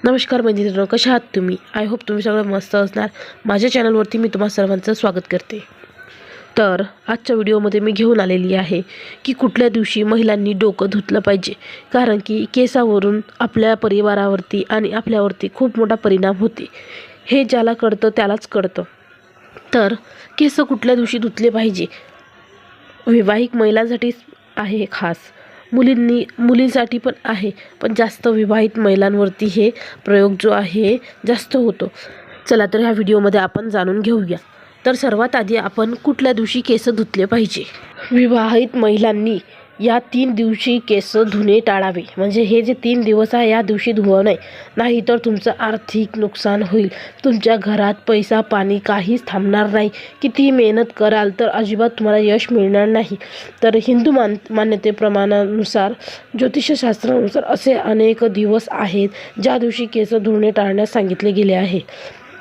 नमस्कार मैत्रिणींनो, कशा आहात तुम्ही? आय होप तुम्ही सगळं मस्त असणार। माझ्या चॅनलवरती मी तुम्हा सर्वांचं स्वागत करते। तर आजच्या व्हिडिओमध्ये मी घेऊन आलेली आहे की कुठल्या दिवशी महिलांनी डोकं धुतलं पाहिजे, कारण की केसावरून आपल्या परिवारावरती आणि आपल्यावरती खूप मोठा परिणाम होते। हे ज्याला कळतं त्यालाच कळतं। तर केस कुठल्या दिवशी धुतले पाहिजे विवाहित महिलांसाठी आहे खास, मुलींसाठी पण आहे, पण जास्त विवाहित महिलांवरती हे प्रयोग जो आहे जास्त होतो। चला तर ह्या व्हिडिओमध्ये आपण जाणून घेऊया। तर सर्वात आधी आपण कुठल्या दिवशी केस धुतले पाहिजे। विवाहित महिलांनी या 3 दिवशी केस धुणे टाळावे। म्हणजे हे जे 3 दिवस आहे या दिवशी धुवू नये, नाहीतर तुमचं आर्थिक नुकसान होईल। तुमच्या घरात पैसा पाणी काहीच थांबणार नाही। कितीही मेहनत कराल तर अजिबात तुम्हाला यश मिळणार नाही। तर हिंदू मान्यतेप्रमाणानुसार, ज्योतिषशास्त्रानुसार असे अनेक दिवस आहेत ज्या दिवशी केस धुणे टाळण्यास सांगितले गेले आहे।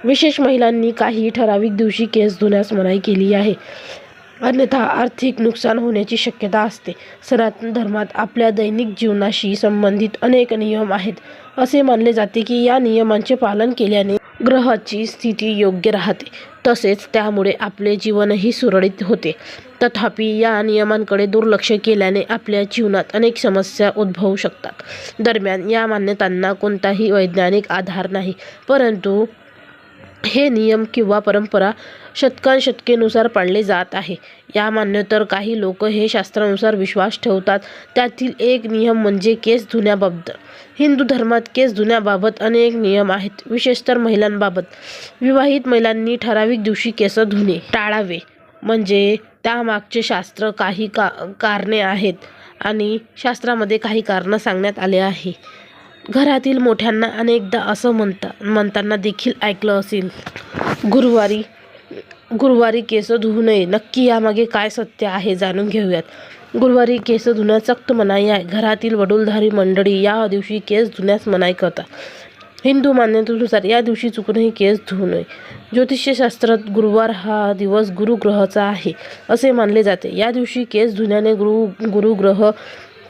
विशेष महिलांनी काही ठराविक दिवशी केस धुण्यास मनाई केली आहे, अन्यथा आर्थिक नुकसान होण्याची शक्यता असते। सनातन धर्मात आपल्या दैनिक जीवनाशी संबंधित अनेक नियम आहेत। असे मानले जाते की या नियमांचे पालन केल्याने ग्रहाची स्थिती योग्य राहते, तसेच त्यामुळे आपले जीवनही सुरळीत होते। तथापि या नियमांकडे दुर्लक्ष केल्याने आपल्या जीवनात अनेक समस्या उद्भवू शकतात। दरम्यान या मान्यतांना कोणताही वैज्ञानिक आधार नाही, परंतु हे नियम किंवा परंपरा शतकानुसार पाळले जात आहे। या मान्यतेवर काही लोक हे शास्त्रानुसार विश्वास ठेवतात। त्यातील एक नियम म्हणजे केस धुण्याबाबत। हिंदू धर्मात केस धुण्याबाबत अनेक नियम आहेत, विशेषतः महिलांबाबत। विवाहित महिलांनी ठराविक दिवशी केस धुणे टाळावे, म्हणजे त्यामागचे शास्त्र काही कारणे आहेत आणि शास्त्रामध्ये काही कारणं सांगण्यात आले आहे। घरातील मोठ्यांना अनेकदा असं म्हणताना देखील ऐकलं असेल, गुरुवारी केस धुवू नये। नक्की यामागे काय सत्य आहे जाणून घेऊयात। गुरुवारी केस धुण्यास सक्त मनाई आहे। घरातील वडीलधारी मंडळी या दिवशी केस धुण्यास मनाई करतात। हिंदू मान्यतेनुसार या दिवशी चुकूनही केस धुवू नये। ज्योतिषशास्त्रात गुरुवार हा दिवस गुरुग्रहाचा आहे असे मानले जाते। या दिवशी केस धुण्याने गुरुग्रह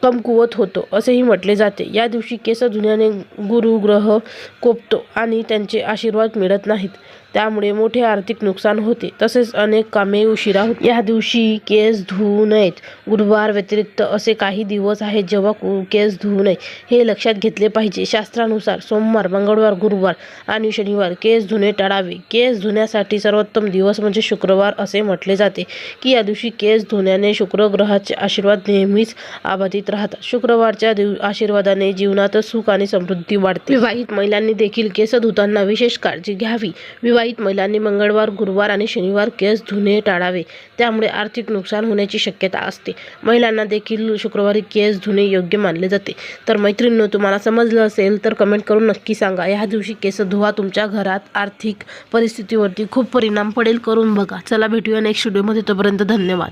कमकुवत होतो असेही म्हटले जाते। या दिवशी केस धुण्याने गुरुग्रह कोपतो आणि त्यांचे आशीर्वाद मिळत नाहीत, त्यामुळे मोठे आर्थिक नुकसान होते, तसेच अनेक कामे उशिरा होते। या दिवशी केस धुवू नयेत। गुरुवार व्यतिरिक्त असे काही दिवस आहेत जेव्हा केस धुवू नये, हे लक्षात घेतले पाहिजे। शास्त्रानुसार सोमवार, मंगळवार, गुरुवार आणि शनिवार केस धुणे टाळावे। केस धुण्यासाठी सर्वोत्तम दिवस म्हणजे शुक्रवार असे म्हटले जाते की या दिवशी केस धुण्याने शुक्र ग्रहाचे आशीर्वाद नेहमीच अबाधित राहतात। शुक्रवारच्या आशीर्वादाने जीवनात सुख आणि समृद्धी वाढते। विवाहित महिलांनी देखील केस धुताना विशेष काळजी घ्यावी। विवाहित महिलांनी मंगळवार, गुरुवार आणि शनिवार केस धुणे टाळावे, त्यामुळे आर्थिक नुकसान होण्याची शक्यता असते। महिलांना देखील शुक्रवारी केस धुणे योग्य मानले जाते। तर मैत्रिणींनो, तुम्हाला समजलं असेल तर कमेंट करून नक्की सांगा। या दिवशी केस धुवा, तुमच्या घरात आर्थिक परिस्थितीवरती खूप परिणाम पडेल, करून बघा। चला भेटूया नेक्स्ट व्हिडिओमध्ये, तोपर्यंत धन्यवाद।